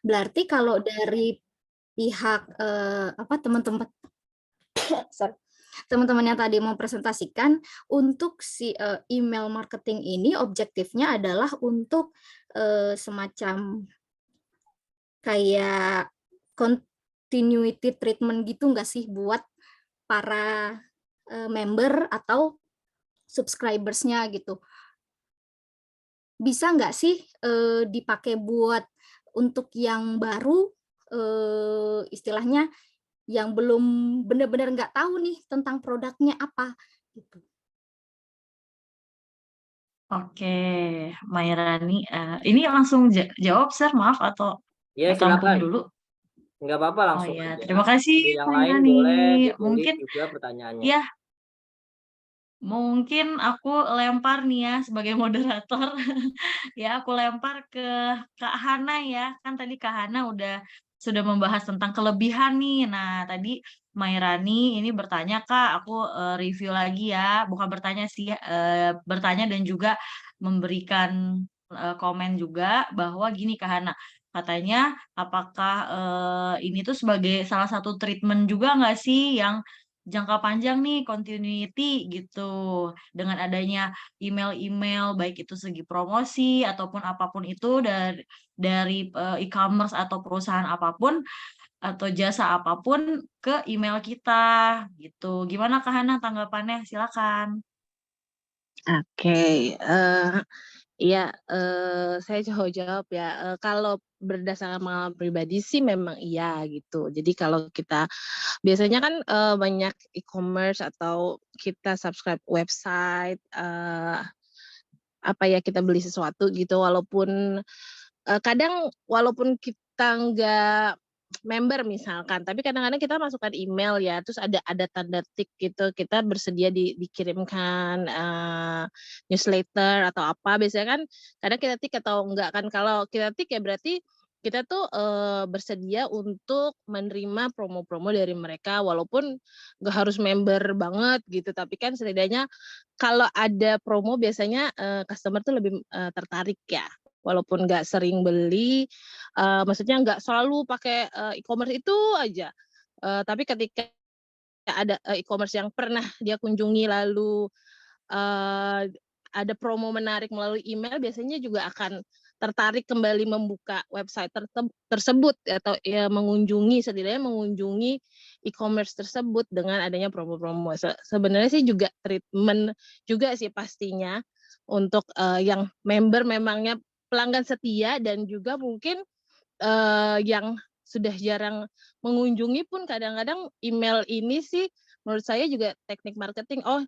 Berarti kalau dari pihak apa teman-teman sorry, teman-teman yang tadi mau presentasikan untuk si email marketing ini objektifnya adalah untuk semacam kayak continuity treatment gitu nggak sih buat para member atau subscribers-nya gitu. Bisa nggak sih dipakai buat untuk yang baru istilahnya yang belum benar-benar nggak tahu nih tentang produknya apa gitu. Oke, Mairani, ini langsung jawab, Sir, maaf, atau Ya, ditampung silakan. dulu? Nggak apa-apa, Oh langsung ya, aja. terima kasih, Jadi yang lain Mairani. boleh ditulis Mungkin juga pertanyaannya. ya, mungkin aku lempar nih ya sebagai moderator. Ya, aku lempar ke Kak Hana ya. Kan tadi Kak Hana sudah membahas tentang kelebihan nih. Nah, tadi Mairani ini bertanya, Kak, aku review lagi ya. Bukan bertanya sih, bertanya dan juga memberikan komen juga bahwa gini Kak Hana, katanya apakah ini tuh sebagai salah satu treatment juga nggak sih yang jangka panjang nih, continuity gitu. Dengan adanya email-email baik itu segi promosi ataupun apapun itu dari e-commerce atau perusahaan apapun atau jasa apapun ke email kita gitu. Gimana Kak Hana tanggapannya? Silakan. Oke, iya, saya coba jawab ya, kalau berdasarkan pengalaman pribadi sih memang iya gitu. Jadi kalau kita biasanya kan, banyak e-commerce atau kita subscribe website, apa ya, kita beli sesuatu gitu walaupun, kadang walaupun kita nggak member misalkan, tapi kadang-kadang kita masukkan email ya, terus ada tanda tik gitu, kita bersedia dikirimkan, newsletter atau apa, biasanya kan kadang kita tik atau enggak kan, kalau kita tik ya berarti kita tuh, bersedia untuk menerima promo-promo dari mereka, walaupun nggak harus member banget gitu, tapi kan setidaknya kalau ada promo biasanya, customer tuh lebih, tertarik ya, walaupun nggak sering beli, maksudnya nggak selalu pakai, e-commerce itu aja, tapi ketika ada, e-commerce yang pernah dia kunjungi lalu, eee, ada promo menarik melalui email biasanya juga akan tertarik kembali membuka website tersebut atau ya mengunjungi setidaknya mengunjungi e-commerce tersebut dengan adanya promo-promo. Sebenarnya sih juga treatment juga sih pastinya untuk, yang member memangnya pelanggan setia dan juga mungkin, yang sudah jarang mengunjungi pun kadang-kadang email ini sih menurut saya juga teknik marketing. Oh,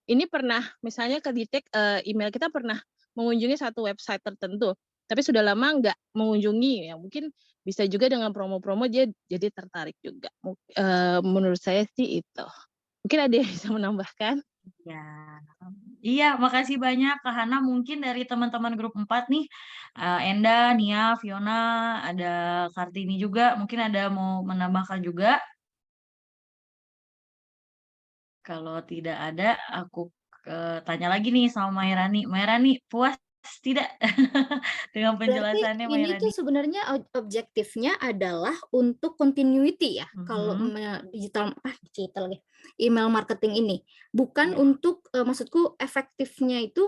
ini pernah misalnya ke-detect, email kita pernah mengunjungi satu website tertentu, tapi sudah lama nggak mengunjungi, ya mungkin bisa juga dengan promo-promo dia jadi tertarik juga. Menurut saya sih itu. Mungkin ada yang bisa menambahkan? Ya. Iya, makasih banyak Kak Hana. Mungkin dari teman-teman grup 4 nih, Enda, Nia, Fiona, ada Kartini juga, mungkin ada mau menambahkan juga? Kalau tidak ada, aku tanya lagi nih sama Mairani. Mairani, puas tidak dengan Berarti penjelasannya ini tuh Mairani? sebenarnya objektifnya adalah untuk continuity ya, kalau Mhm, digital lagi, email marketing ini. Bukan iya. untuk maksudku efektifnya itu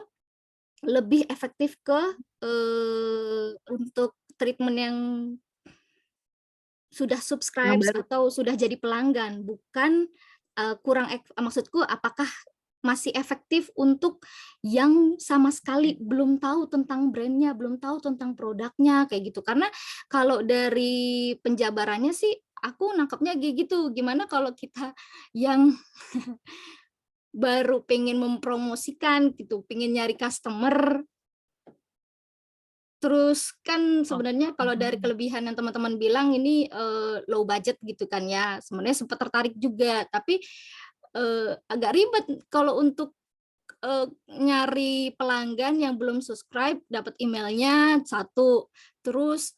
lebih efektif ke untuk treatment yang sudah Yang subscribe baru. atau sudah jadi pelanggan, bukan maksudku apakah masih efektif untuk yang sama sekali belum tahu tentang brand-nya, belum tahu tentang produknya, kayak gitu. Karena kalau dari penjabarannya sih aku nangkepnya kayak gitu, gimana kalau kita yang baru pengen mempromosikan gitu, pengen nyari customer. Terus kan Oh, sebenarnya kalau dari mhm. kelebihan yang teman-teman bilang ini, low budget gitu kan ya, sebenarnya sempat tertarik juga, tapi, agak ribet kalau untuk, nyari pelanggan yang belum subscribe, dapat emailnya satu, terus,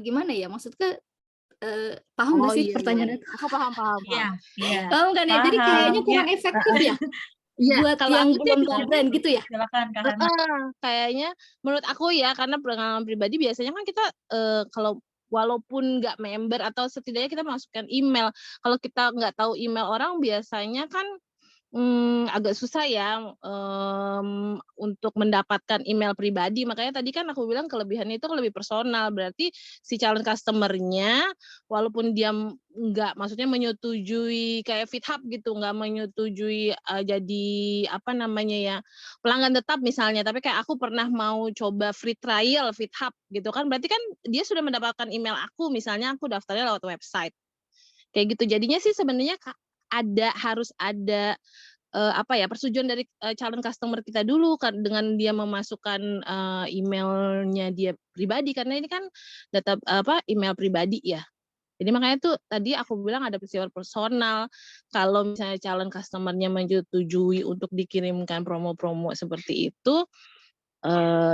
gimana ya, maksudnya, paham nggak Oh, sih iya iya pertanyaannya? iya. Aku paham paham Iya, paham. iya, Paham kan ya? Jadi paham. kayaknya Ya, kurang efektif ya, Iya, buat kalau yang aku sih belum ya, tahu brand gitu ya? silakan Kak Hana. heeh, kayaknya menurut aku ya, karena pengalaman pribadi biasanya kan kita, kalau walaupun nggak member atau setidaknya kita masukkan email. Kalau kita nggak tahu email orang biasanya kan agak susah ya, untuk mendapatkan email pribadi. Makanya tadi kan aku bilang kelebihannya itu lebih personal. Berarti si calon customer-nya walaupun dia nggak maksudnya menyetujui kayak FitHub gitu, nggak menyetujui, jadi apa namanya ya, pelanggan tetap misalnya, tapi kayak aku pernah mau coba free trial FitHub gitu kan, berarti kan dia sudah mendapatkan email aku, misalnya aku daftarnya lewat website. Kayak gitu. Jadinya sih sebenarnya harus ada, apa ya, persetujuan dari, calon customer kita dulu kan dengan dia memasukkan, email-nya dia pribadi karena ini kan data email pribadi ya. Jadi makanya tuh tadi aku bilang ada bersifat personal, kalau misalnya calon customer-nya menyetujui untuk dikirimkan promo-promo seperti itu,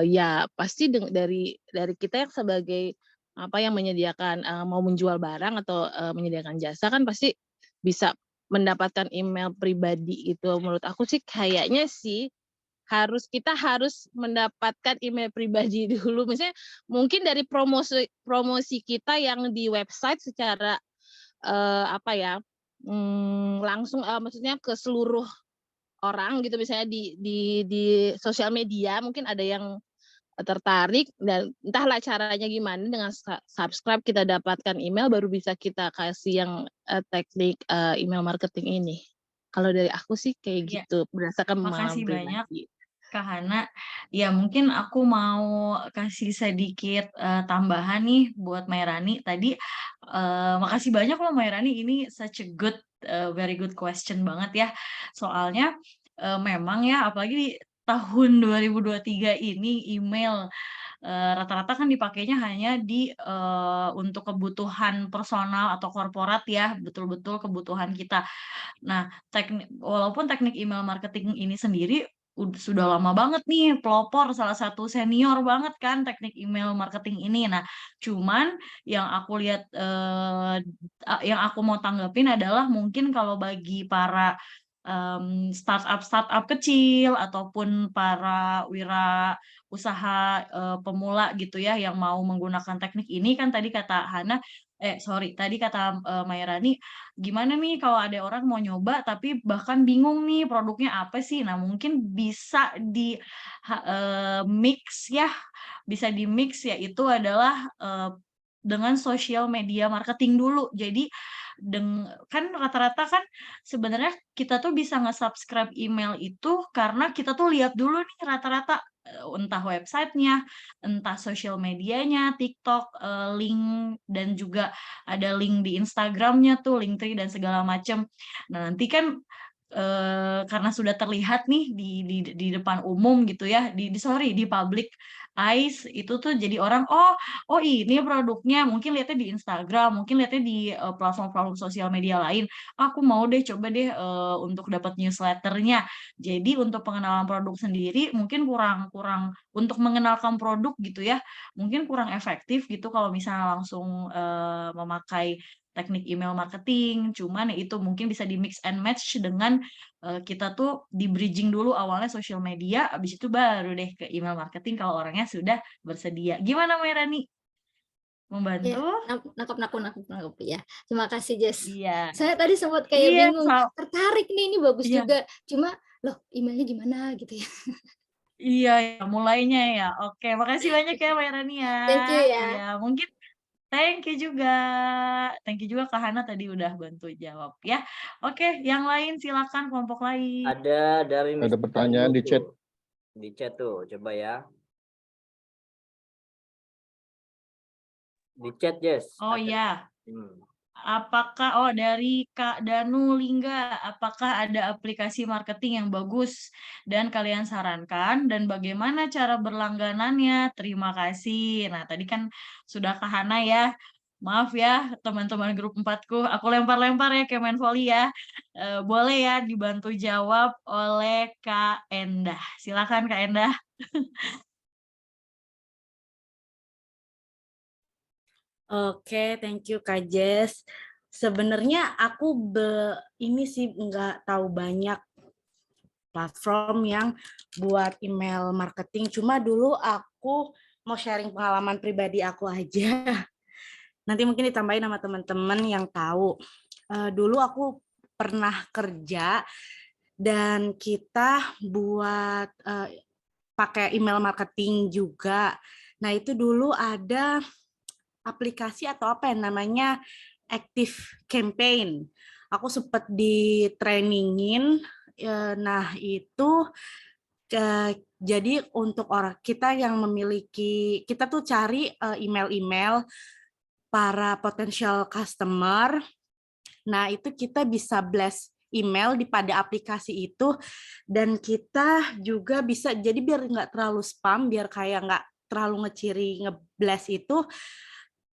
ya pasti dari kita yang sebagai apa, yang menyediakan, mau menjual barang atau, menyediakan jasa kan pasti bisa mendapatkan email pribadi itu. Menurut aku sih kayaknya sih kita harus mendapatkan email pribadi dulu. Misalnya mungkin dari promosi kita yang di website secara, apa ya, langsung, maksudnya ke seluruh orang gitu misalnya di sosial media mungkin ada yang tertarik dan entahlah caranya gimana dengan subscribe kita dapatkan email baru bisa kita kasih yang, teknik, email marketing ini. Kalau dari aku sih kayak Iya, gitu berdasarkan pengalaman makasih banyak pribadi. Kak Hana. Ya mungkin aku mau kasih sedikit tambahan nih buat Mairani. Tadi makasih banyak loh Mairani, ini such a good, very good question banget ya. Soalnya memang ya apalagi di tahun 2023 ini email rata-rata kan dipakainya hanya untuk kebutuhan personal atau korporat ya, betul-betul kebutuhan kita. Nah, walaupun teknik email marketing ini sendiri sudah lama banget nih, pelopor salah satu senior banget kan teknik email marketing ini. Nah, cuman yang aku lihat, yang aku mau tanggapin adalah mungkin kalau bagi para startup kecil ataupun para usaha pemula gitu ya yang mau menggunakan teknik ini kan tadi kata tadi kata Mairani, gimana nih kalau ada orang mau nyoba tapi bahkan bingung nih produknya apa sih? Nah, mungkin bisa mix ya, bisa di-mix yaitu adalah dengan social media marketing dulu. Jadi kan rata-rata kan sebenarnya kita tuh bisa nge-subscribe email itu karena kita tuh lihat dulu nih rata-rata entah websitenya, entah sosial medianya, TikTok, link dan juga ada link di Instagramnya tuh, Linktree dan segala macam. Nah, nanti kan karena sudah terlihat nih di depan umum gitu ya, di public eyes itu tuh jadi orang, "Oh ini produknya," mungkin lihatnya di Instagram, mungkin lihatnya di, platform-platform sosial media lain, "Aku mau deh coba deh, untuk dapat newsletter-nya." Jadi untuk pengenalan produk sendiri mungkin kurang kurang untuk mengenalkan produk gitu ya, mungkin kurang efektif gitu kalau misalnya langsung, memakai teknik email marketing. Cuman ya itu mungkin bisa di-mix and match dengan, kita tuh di-bridging dulu awalnya sosial media, abis itu baru deh ke email marketing kalau orangnya sudah bersedia. Gimana Mbak Rani? Ya, Membantu? nangkep ya. Terima kasih Jess. Iya. Saya tadi sempat kayak Iya, bingung, tertarik nih ini bagus iya. juga. Cuma loh emailnya gimana gitu ya. Iya ya, mulainya ya. Oke, makasih banyak ya Mbak Rani ya. Thank you Iya, ya. mungkin thank you juga. Thank you juga Kak Hana tadi udah bantu jawab ya. Oke, yang lain silakan kelompok lain. Ada dari Ada Mr. pertanyaan di Yu chat. tuh. Di chat tuh, coba ya. Di chat, Jess. Oh Ada. iya. Dari Kak Danu Lingga, apakah ada aplikasi marketing yang bagus dan kalian sarankan dan bagaimana cara berlangganannya? Terima kasih. Nah, tadi kan sudah Kak Hana ya. Maaf ya teman-teman grup 4-ku, aku lempar-lempar ya ke Menvolley ya. Boleh ya dibantu jawab oleh Kak Endah. Silakan Kak Endah. Oke, thank you Kak Jess. Sebenarnya aku ini sih nggak tahu banyak platform yang buat email marketing. Cuma dulu aku mau sharing pengalaman pribadi aku aja. Nanti mungkin ditambahin sama teman-teman yang tahu. Dulu aku pernah kerja dan kita buat pakai email marketing juga. Nah, itu dulu ada aplikasi atau apa yang namanya Active Campaign. Aku sempat di trainingin. Nah, itu jadi untuk orang kita yang memiliki, kita tuh cari email-email para potential customer. Nah, itu kita bisa blast email di pada aplikasi itu, dan kita juga bisa, jadi biar nggak terlalu spam, biar kayak nggak terlalu ngeciri ngeblast itu,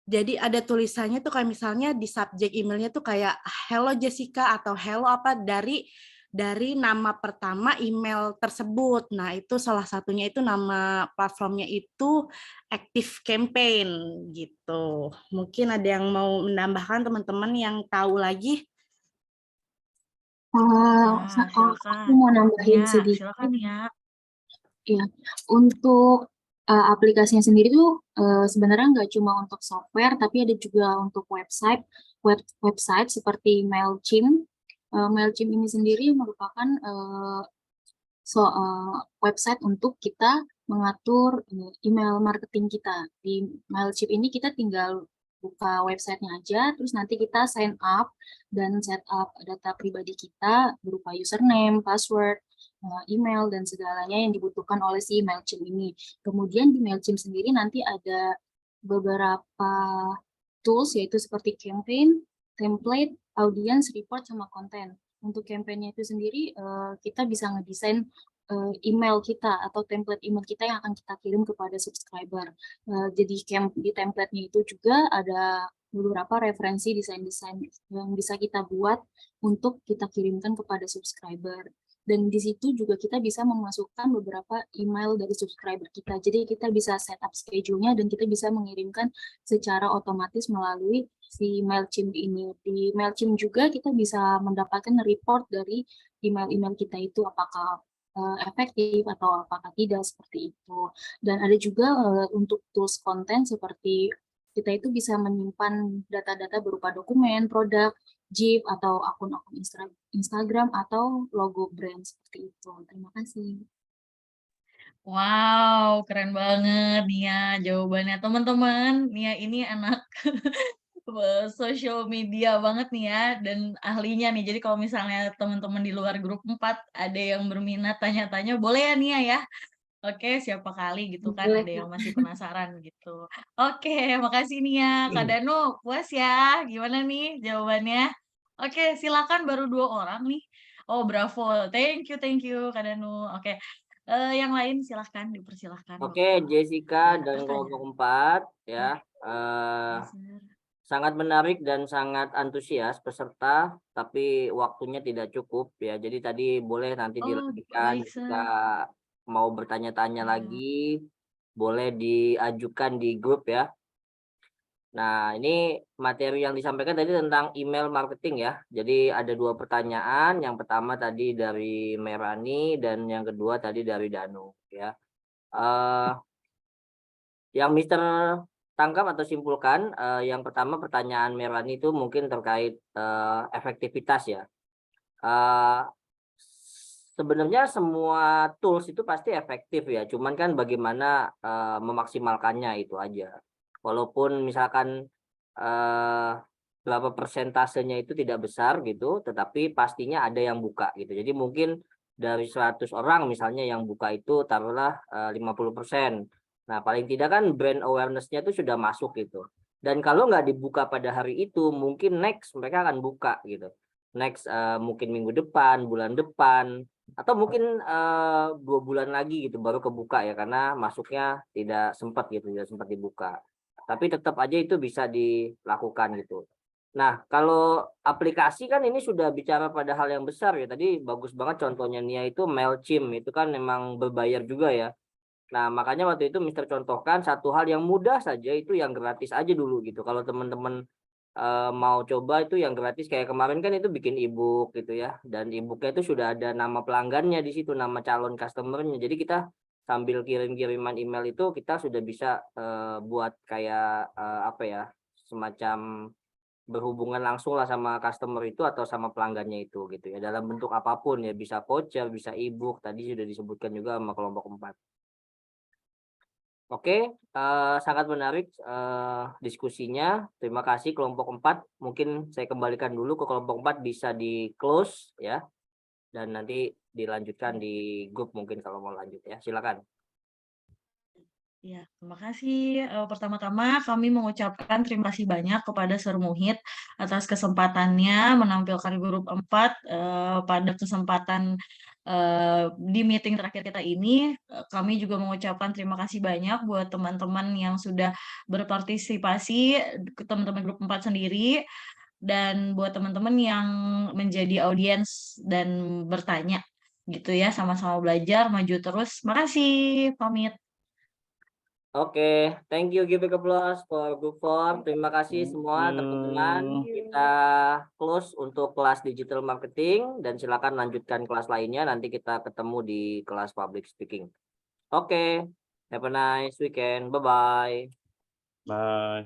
jadi ada tulisannya tuh kayak misalnya di subjek emailnya tuh kayak hello Jessica atau hello apa dari nama pertama email tersebut. Nah, itu salah satunya itu nama platformnya itu Active Campaign gitu. Mungkin ada yang mau menambahkan teman-teman yang tahu lagi? Ya, Aku silakan. mau nambahin Ya, sedikit. silakan ya. Ya, untuk aplikasinya sendiri tuh sebenarnya nggak cuma untuk software, tapi ada juga untuk website seperti Mailchimp. Mailchimp ini sendiri merupakan website untuk kita mengatur email marketing kita. Di Mailchimp ini kita tinggal buka websitenya aja, terus nanti kita sign up dan set up data pribadi kita berupa username, password, email, dan segalanya yang dibutuhkan oleh si Mailchimp ini. Kemudian di Mailchimp sendiri nanti ada beberapa tools, yaitu seperti campaign, template, audience, report, sama konten. Untuk campaign-nya itu sendiri, kita bisa ngedesain email kita atau template email kita yang akan kita kirim kepada subscriber. Jadi di template-nya itu juga ada beberapa referensi desain-desain yang bisa kita buat untuk kita kirimkan kepada subscriber. Dan di situ juga kita bisa memasukkan beberapa email dari subscriber kita. Jadi kita bisa setup schedule-nya dan kita bisa mengirimkan secara otomatis melalui si Mailchimp ini. Di Mailchimp juga kita bisa mendapatkan report dari email-email kita itu apakah efektif atau apakah tidak, seperti itu. Dan ada juga untuk tools konten seperti kita itu bisa menyimpan data-data berupa dokumen, produk, GIF, atau akun-akun Instagram atau logo brand, seperti itu. Terima kasih. Wow, keren banget Nia jawabannya. Teman-teman, Nia ini anak social media banget nih ya, dan ahlinya nih. Jadi kalau misalnya teman-teman di luar grup 4 ada yang berminat tanya-tanya, boleh ya Nia ya? Oke, siapa kali gitu kan Boleh, ada yang Kak. masih penasaran gitu. Oke, makasih Nia. Kak Danu, puas ya? Gimana nih jawabannya? Oke, silakan, baru 2 orang nih. Oh, bravo. Thank you Kak Danu. Oke. Yang lain silahkan, dipersilahkan Oke, untuk Jessica dan bertanya. kelompok 4 ya. Sangat menarik dan sangat antusias peserta, tapi waktunya tidak cukup ya. Jadi tadi boleh nanti Oh, dilanjutkan baik, jika Sir. mau bertanya-tanya Ya. lagi, boleh diajukan di grup ya. Nah, ini materi yang disampaikan tadi tentang email marketing ya. Jadi ada 2 pertanyaan. Yang pertama tadi dari Merani dan yang kedua tadi dari Danu ya. Yang Mister tangkap atau simpulkan, yang pertama pertanyaan Merani itu mungkin terkait efektivitas ya. Sebenarnya semua tools itu pasti efektif ya, cuman kan bagaimana memaksimalkannya itu aja. Walaupun misalkan berapa persentasenya itu tidak besar gitu, tetapi pastinya ada yang buka gitu. Jadi mungkin dari 100 orang misalnya yang buka itu taruhlah 50%. Nah, paling tidak kan brand awareness-nya itu sudah masuk gitu. Dan kalau nggak dibuka pada hari itu, mungkin next mereka akan buka gitu. Next mungkin minggu depan, bulan depan, atau mungkin 2 bulan lagi gitu baru kebuka ya, karena masuknya tidak sempat gitu, tidak sempat dibuka. Tapi tetap aja itu bisa dilakukan gitu. Nah, kalau aplikasi kan ini sudah bicara pada hal yang besar ya. Tadi bagus banget contohnya Nia itu Mailchimp, itu kan memang berbayar juga ya. Nah, makanya waktu itu Mister contohkan satu hal yang mudah saja, itu yang gratis aja dulu gitu. Kalau teman-teman mau coba itu yang gratis, kayak kemarin kan itu bikin ebook gitu ya, dan ebooknya itu sudah ada nama pelanggannya di situ, nama calon customernya. Jadi kita sambil kirim-kiriman email itu kita sudah bisa buat kayak apa ya, semacam berhubungan langsung lah sama customer itu atau sama pelanggannya itu gitu ya, dalam bentuk apapun ya, bisa voucher, bisa e-book, tadi sudah disebutkan juga sama kelompok 4. Oke, sangat menarik diskusinya. Terima kasih kelompok 4. Mungkin saya kembalikan dulu ke kelompok 4, bisa di close ya, dan nanti dilanjutkan di grup mungkin kalau mau lanjut ya. Silakan. Ya, terima kasih. Pertama-tama kami mengucapkan terima kasih banyak kepada Sir Muhid atas kesempatannya menampilkan grup 4 pada kesempatan di meeting terakhir kita ini. Kami juga mengucapkan terima kasih banyak buat teman-teman yang sudah berpartisipasi, teman-teman grup 4 sendiri, dan buat teman-teman yang menjadi audiens dan bertanya gitu ya, sama-sama belajar, maju terus. Makasih, pamit. Oke, thank you, give a applause for group 4. Terima kasih semua teman-teman. Kita close untuk kelas digital marketing dan silakan lanjutkan kelas lainnya. Nanti kita ketemu di kelas public speaking. Oke, have a nice weekend. Bye-bye. Bye.